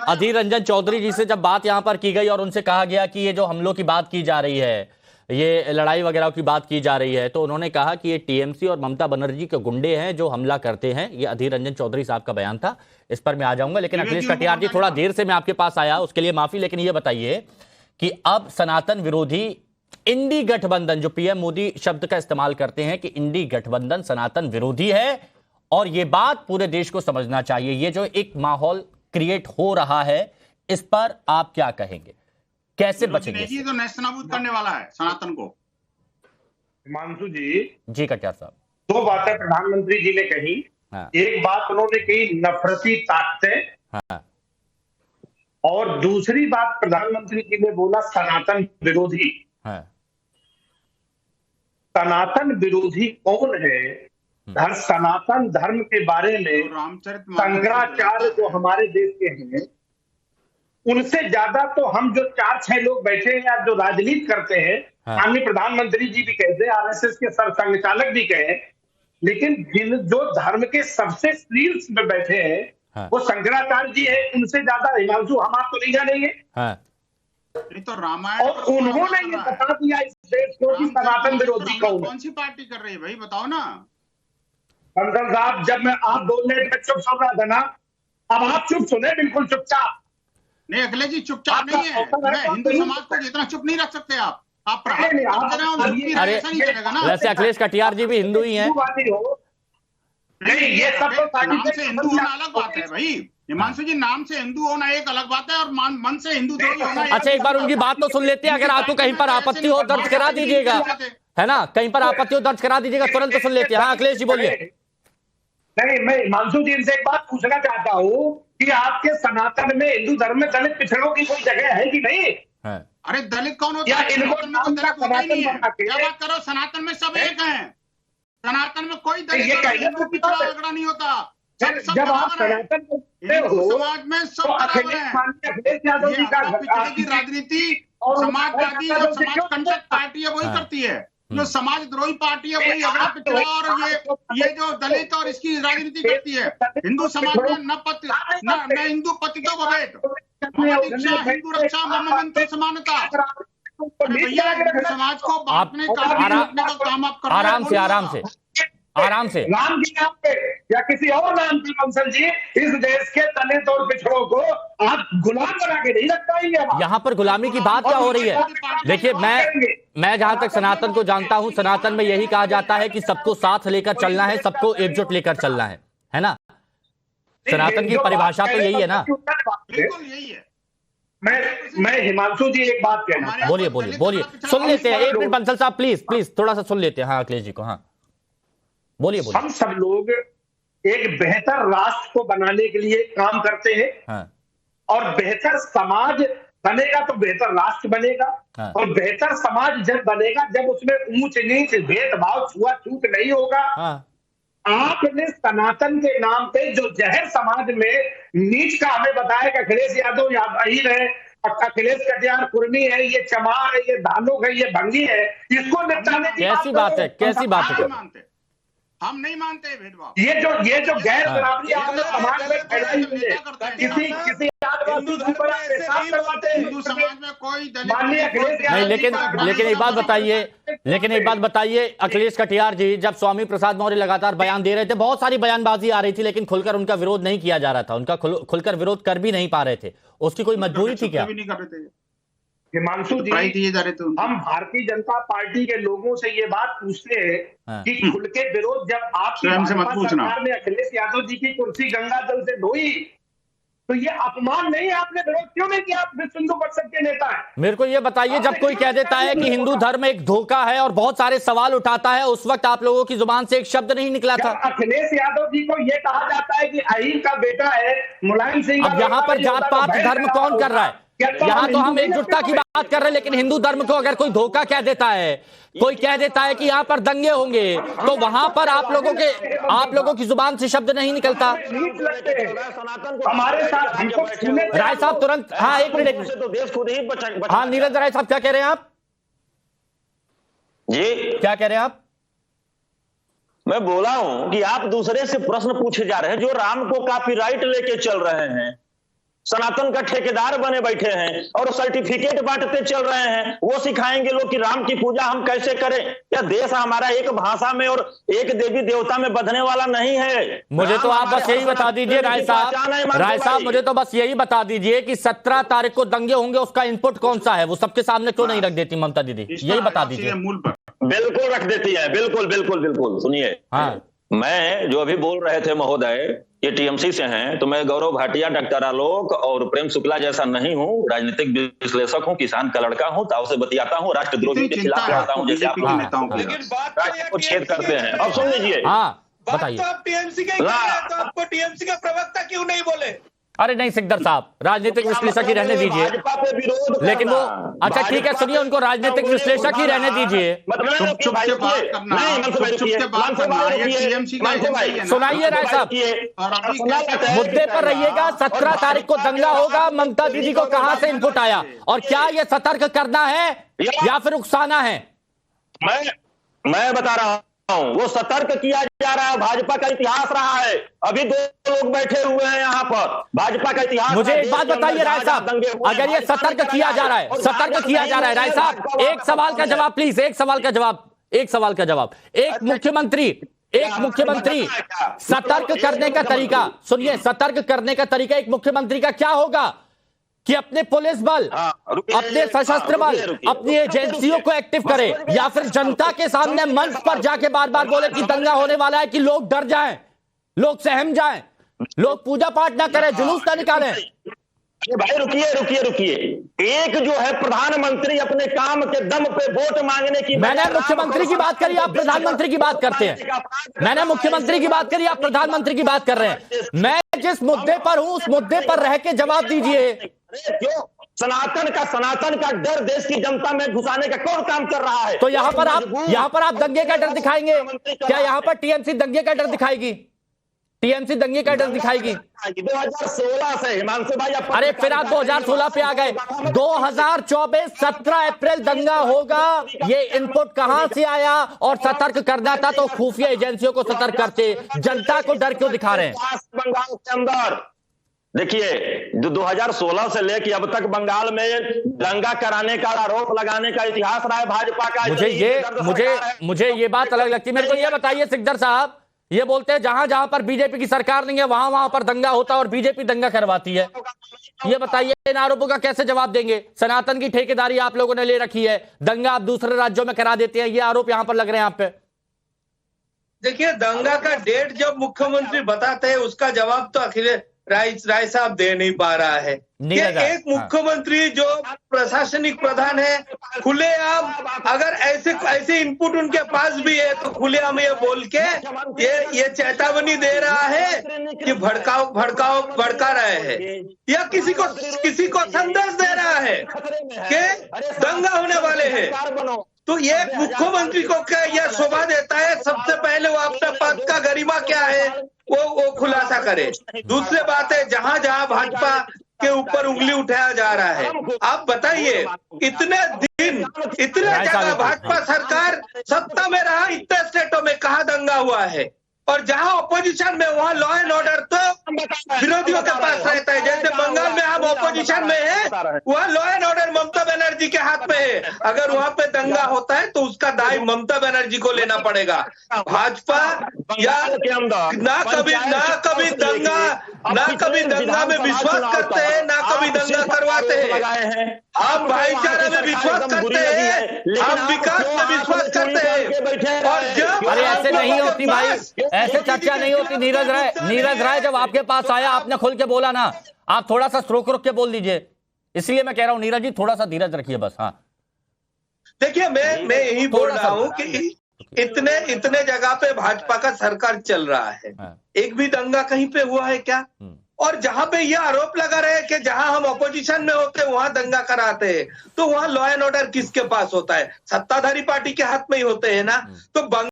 अधीर रंजन चौधरी जी से जब बात यहां पर की गई और उनसे कहा गया कि ये जो हमलों की बात की जा रही है, ये लड़ाई वगैरह की बात की जा रही है, तो उन्होंने कहा कि ये टीएमसी और ममता बनर्जी के गुंडे हैं जो हमला करते हैं। ये अधीर रंजन चौधरी साहब का बयान था, इस पर मैं आ जाऊंगा। लेकिन अखिलेश कटियार जी, थोड़ा देर से मैं आपके पास आया, उसके लिए माफी। लेकिन ये बताइए कि अब सनातन विरोधी इंडी गठबंधन, जो पीएम मोदी शब्द का इस्तेमाल करते हैं कि इंडी गठबंधन सनातन विरोधी है, और ये बात पूरे देश को समझना चाहिए। ये जो एक माहौल क्रिएट हो रहा है, इस पर आप क्या कहेंगे, कैसे बचेंगे? ये तो नेस्तनाबूद करने वाला है सनातन को। हिमांशु जी कटियार साहब, दो बातें प्रधानमंत्री जी ने कही। हाँ। एक बात उन्होंने कही नफरती ताकतें, हाँ। और दूसरी बात प्रधानमंत्री जी ने बोला सनातन विरोधी। हाँ। सनातन विरोधी कौन है? सनातन धर्म के बारे में शंकराचार्य जो हमारे देश के हैं, उनसे ज्यादा तो हम जो 4-6 लोग बैठे हैं या जो राजनीति करते हैं, माननीय प्रधानमंत्री जी भी कहते हैं, आरएसएस के सरसंघ चालक भी कहे, लेकिन जिन जो धर्म के सबसे शीर्ष में बैठे हैं वो शंकराचार्य जी है। उनसे ज्यादा हिमांशु हम आप तो नहीं जानेंगे। नहीं तो रामायण, और उन्होंने ये बता दिया इस देश को कि सनातन विरोधी कौन सी पार्टी कर रही है भाई, बताओ ना। बंसल साहब, जब मैं आप बोलने में चुप सुन रहा था ना, अब आप चुप सुने, बिल्कुल चुपचाप। नहीं अखिलेश जी, चुपचाप नहीं है। मैं हिंदू समाज को जितना चुप नहीं रख सकते आप वैसे अखिलेश कटियार जी भी हिंदू ही हैं। नहीं, ये सब तो नाम से हिंदू होना अलग बात है भाई। हिमांशु जी, नाम से हिंदू होना एक अलग बात है और मन से हिंदू होना। अच्छा, एक बार उनकी बात तो सुन लेते हैं। अगर आपको कहीं पर आपत्ति हो दर्ज करा दीजिएगा, है ना? कहीं पर आपत्ति हो दर्ज करा दीजिएगा, तुरंत तो सुन लेते हैं। हाँ अखिलेश जी बोलिए। नहीं, मैं हिमांशु जी इनसे एक बात पूछना चाहता हूँ कि आपके सनातन में, हिंदू धर्म में दलित पिछड़ों की कोई जगह है कि नहीं? अरे दलित कौन होता है? सनातन में दलित होता ही नहीं है। क्या बात करो, सनातन में सब एक हैं। सनातन में कोई दलित पिछड़ा झगड़ा नहीं होता। जब आप सनातन समाज में सब बराबर है। की राजनीति समाजवादी और समाज कंटक पार्टी है वही करती है, जो समाज द्रोही पार्टी है वही अगड़ा पिछड़ा और ये जो दलित और इसकी राजनीति करती है। हिंदू समाज में न हिंदू पतितो भवेत्, हिंदू रक्षा मम मंत्र समानता। भैया समाज को बांटने का काम आप कर रहे हैं। आराम से राम के नाम पे या किसी और नाम पे बंसल जी, इस देश के दलित और पिछड़ों को आप गुलाम बना के नहीं रख पाएंगे। यहाँ पर गुलामी की बात क्या हो रही है? देखिए, मैं जहां तक सनातन को जानता हूं, सनातन में यही कहा जाता है कि सबको साथ लेकर चलना है, सबको एकजुट लेकर चलना है ना? सनातन की परिभाषा तो यही है ना? बिल्कुल यही है। मैं हिमांशु जी एक बात कहना। बोलिए, सुन लेते हैं। एक मिनट बंसल साहब, प्लीज थोड़ा सा सुन लेते हैं। हाँ अखिलेश जी को, हाँ बोलिए। हम सब लोग एक बेहतर राष्ट्र को बनाने के लिए काम करते हैं। और बेहतर समाज बनेगा तो बेहतर राष्ट्र बनेगा। और बेहतर समाज जब बनेगा जब उसमें ऊंच नीच भेदभाव छुआछूत नहीं होगा। आपने सनातन के नाम पे जो जहर समाज में नीच का हमें बताया कि अखिलेश यादव अहीर है, अखिलेश कटियार कुर्मी है, ये चमार है, ये धानुक है, ये भंगी है, इसको निपटाने की कैसी बात है? हम नहीं मानते भेदभाव। ये जो गैर बराबरी आपने समाज में फैलाई हुई है, किसी हिंदू समाज में कोई नहीं। लेकिन एक बात बताइए अखिलेश कटियार जी, जब स्वामी प्रसाद मौर्य लगातार बयान दे रहे थे, बहुत सारी बयानबाजी आ रही थी, लेकिन खुलकर उनका विरोध नहीं किया जा रहा था, उनका खुलकर विरोध कर भी नहीं पा रहे थे, उसकी कोई मजबूरी थी क्या? हिमांशु जी, हम भारतीय जनता पार्टी के लोगों से ये बात पूछते हैं कि खुल के विरोध जब आपकी सरकार ने अखिलेश यादव जी की कुर्सी गंगा जल से धोई, तो ये अपमान नहीं है? आपने विरोध क्यों नहीं किया? आप विश्व हिंदू परिषद के नेता हैं। मेरे को ये बताइए, जब कोई कह देता है कि हिंदू धर्म एक धोखा है और बहुत सारे सवाल उठाता है, उस वक्त आप लोगों की जुबान से एक शब्द नहीं निकला था। अखिलेश यादव जी को ये कहा जाता है कि अहीर का बेटा है, मुलायम सिंह। अब यहाँ पर जात पात धर्म कौन कर रहा है? यहाँ तो हम एकजुटता की बात कर रहे हैं, लेकिन हिंदू धर्म को अगर कोई धोखा कह देता है, कोई कह देता है कि यहाँ पर दंगे होंगे, तो वहां पर आप लोगों की जुबान से शब्द नहीं निकलता। हमारे साथ राय साहब तुरंत, हाँ एक मिनट। हाँ नीरज राय साहब, क्या कह रहे हैं आप? जी क्या कह रहे हैं आप? मैं बोला हूं कि आप दूसरे से प्रश्न पूछे जा रहे हैं, जो राम को कॉपीराइट लेके चल रहे हैं, सनातन का ठेकेदार बने बैठे हैं और सर्टिफिकेट बांटते चल रहे हैं। वो सिखाएंगे लोग कि राम की पूजा हम कैसे करें। क्या देश हमारा एक भाषा में और एक देवी देवता में बंधने वाला नहीं है? मुझे तो आप बस यही बता दीजिए राय साहब, मुझे तो बस यही बता दीजिए कि 17 तारीख को दंगे होंगे, उसका इनपुट कौन सा है? वो सबके सामने क्यों नहीं रख देती ममता दीदी? यही बता दीजिए। बिल्कुल रख देती है, बिल्कुल बिल्कुल बिल्कुल। सुनिए, हाँ, मैं जो अभी बोल रहे थे महोदय, ये टीएमसी से हैं, तो मैं गौरव भाटिया, डॉक्टर आलोक और प्रेम शुक्ला जैसा नहीं हूँ, राजनीतिक विश्लेषक हूँ, किसान का लड़का हूँ, ताव से बतियाता हूँ, राष्ट्रद्रोही के खिलाफ लड़ता हूँ, जैसे आप राष्ट्र को छेद करते हैं। अब सुन लीजिए, बताइए, तो आप टीएमसी का तो आपको टीएमसी का प्रवक्ता क्यों नहीं बोले? अरे नहीं सिकदर साहब, राजनीतिक विश्लेषक ही रहने दीजिए, लेकिन वो अच्छा ठीक है, सुनिए, उनको राजनीतिक विश्लेषक ही रहने दीजिए। सुनाइए राय साहब, मुद्दे पर रहिएगा। 17 तारीख को दंगा होगा, ममता दीदी को कहां से इनपुट आया और क्या ये सतर्क करना है या फिर उकसाना है? मैं बता रहा हूं, वो सतर्क किया जा रहा है। भाजपा का इतिहास रहा है, अभी 2 लोग बैठे हुए हैं यहाँ पर, भाजपा का इतिहास। मुझे एक बात बताइए राय साहब, अगर ये सतर्क किया जा रहा है, सतर्क किया जा रहा है, राय साहब एक सवाल का जवाब प्लीज, एक सवाल का जवाब। एक मुख्यमंत्री सतर्क करने का तरीका सुनिए, सतर्क करने का तरीका एक मुख्यमंत्री का क्या होगा कि अपने पुलिस बल, अपने सशस्त्र बल, अपनी एजेंसियों को एक्टिव करे, या फिर जनता के सामने मंच पर जाके बार बार बोले कि दंगा होने वाला है, कि लोग डर जाएं, लोग सहम जाएं, लोग पूजा पाठ ना करें, जुलूस ना निकालें। भाई रुकिए, एक जो है प्रधानमंत्री अपने काम के दम पे वोट मांगने की, मैंने मुख्यमंत्री की बात करी, आप प्रधानमंत्री की बात करते हैं। मैंने मुख्यमंत्री की बात करी, आप प्रधानमंत्री की बात कर रहे हैं। मैं जिस मुद्दे पर हूं उस मुद्दे पर रह के जवाब दीजिए। क्यों? सनातन का डर देश की जनता में घुसाने का कौन काम कर रहा है? तो यहाँ पर आप दंगे का डर दिखाएंगे क्या? यहाँ पर टीएमसी दंगे का डर दिखाएगी? टीएमसी दंगे का डर दिखाएगी? 2016 से हिमांशु भाई, अरे फिर आप 2016 पे आ गए। 2024 17 अप्रैल दंगा होगा, ये इनपुट कहां से आया? और सतर्क करना था तो खुफिया एजेंसियों को सतर्क करते, जनता को डर क्यों दिखा रहे हैं? बंगाल के अंदर देखिए, जो 2016 से लेकर अब तक बंगाल में दंगा कराने का, आरोप लगाने का इतिहास रहा है भाजपा का। मुझे ये बात अलग लगती है। मेरे को ये बताइए सिकदर साहब, ये बोलते हैं जहां जहां पर बीजेपी की सरकार नहीं है वहां पर दंगा होता है और बीजेपी दंगा करवाती है। ये बताइए, इन आरोपों का कैसे जवाब देंगे? सनातन की ठेकेदारी आप लोगों ने ले रखी है, दंगा आप दूसरे राज्यों में करा देते हैं, ये आरोप यहां पर लग रहे हैं आप पे। देखिए, दंगा का डेट जब मुख्यमंत्री बताते हैं उसका जवाब तो अखिलेश राय साहब दे नहीं पा रहा है कि एक मुख्यमंत्री जो प्रशासनिक प्रधान है, खुलेआम अगर ऐसे इनपुट उनके पास भी है तो खुलेआम ये बोल के ये चेतावनी दे रहा है कि भड़का रहे हैं, या किसी को संदेश दे रहा है कि दंगा होने वाले हैं। तो ये मुख्यमंत्री को क्या यह शोभा देता है? सबसे पहले वो अपने पद का गरिमा क्या है वो खुलासा करे। दूसरी बात है, जहां जहां भाजपा के ऊपर उंगली उठाया जा रहा है, आप बताइए, इतने दिन इतने जगह भाजपा सरकार सत्ता में रहा, इतने स्टेटों में कहाँ दंगा हुआ है? और जहां ऑपोजिशन में वहां लॉ एंड ऑर्डर तो विरोधियों के पास रहता है। जैसे बंगाल में हम ऑपोजिशन में है, वहां law and order Mamata Banerjee के हाथ में है। अगर वहां पे दंगा होता है तो उसका दाय ममता बनर्जी को लेना पड़ेगा। भाजपा या ना कभी दंगा में विश्वास करते हैं, ना कभी दंगा करवाते हैं। हम भाईचारे में विश्वास करते हैं, हम विकास में विश्वास करते हैं। और जब अरे ऐसे नहीं होती भाई, ऐसे चर्चा नहीं होती। नीरज राय जब आपके पास आया, आपने खुल के बोला ना, आप थोड़ा सा रुक के बोल दीजिए, इसलिए मैं कह रहा हूं नीरज जी थोड़ा सा धीरज रखिए बस। हाँ देखिए, मैं यही बोल रहा हूं कि इतने जगह पे भाजपा का सरकार चल रहा है, एक भी दंगा कहीं पे हुआ है क्या? और जहां पे ये आरोप लगा रहे हैं कि जहां हम ऑपोजिशन में होते हैं वहां दंगा कराते हैं, तो वहां लॉ एंड ऑर्डर किसके पास होता है? सत्ताधारी पार्टी के हाथ में ही होते हैं ना। तो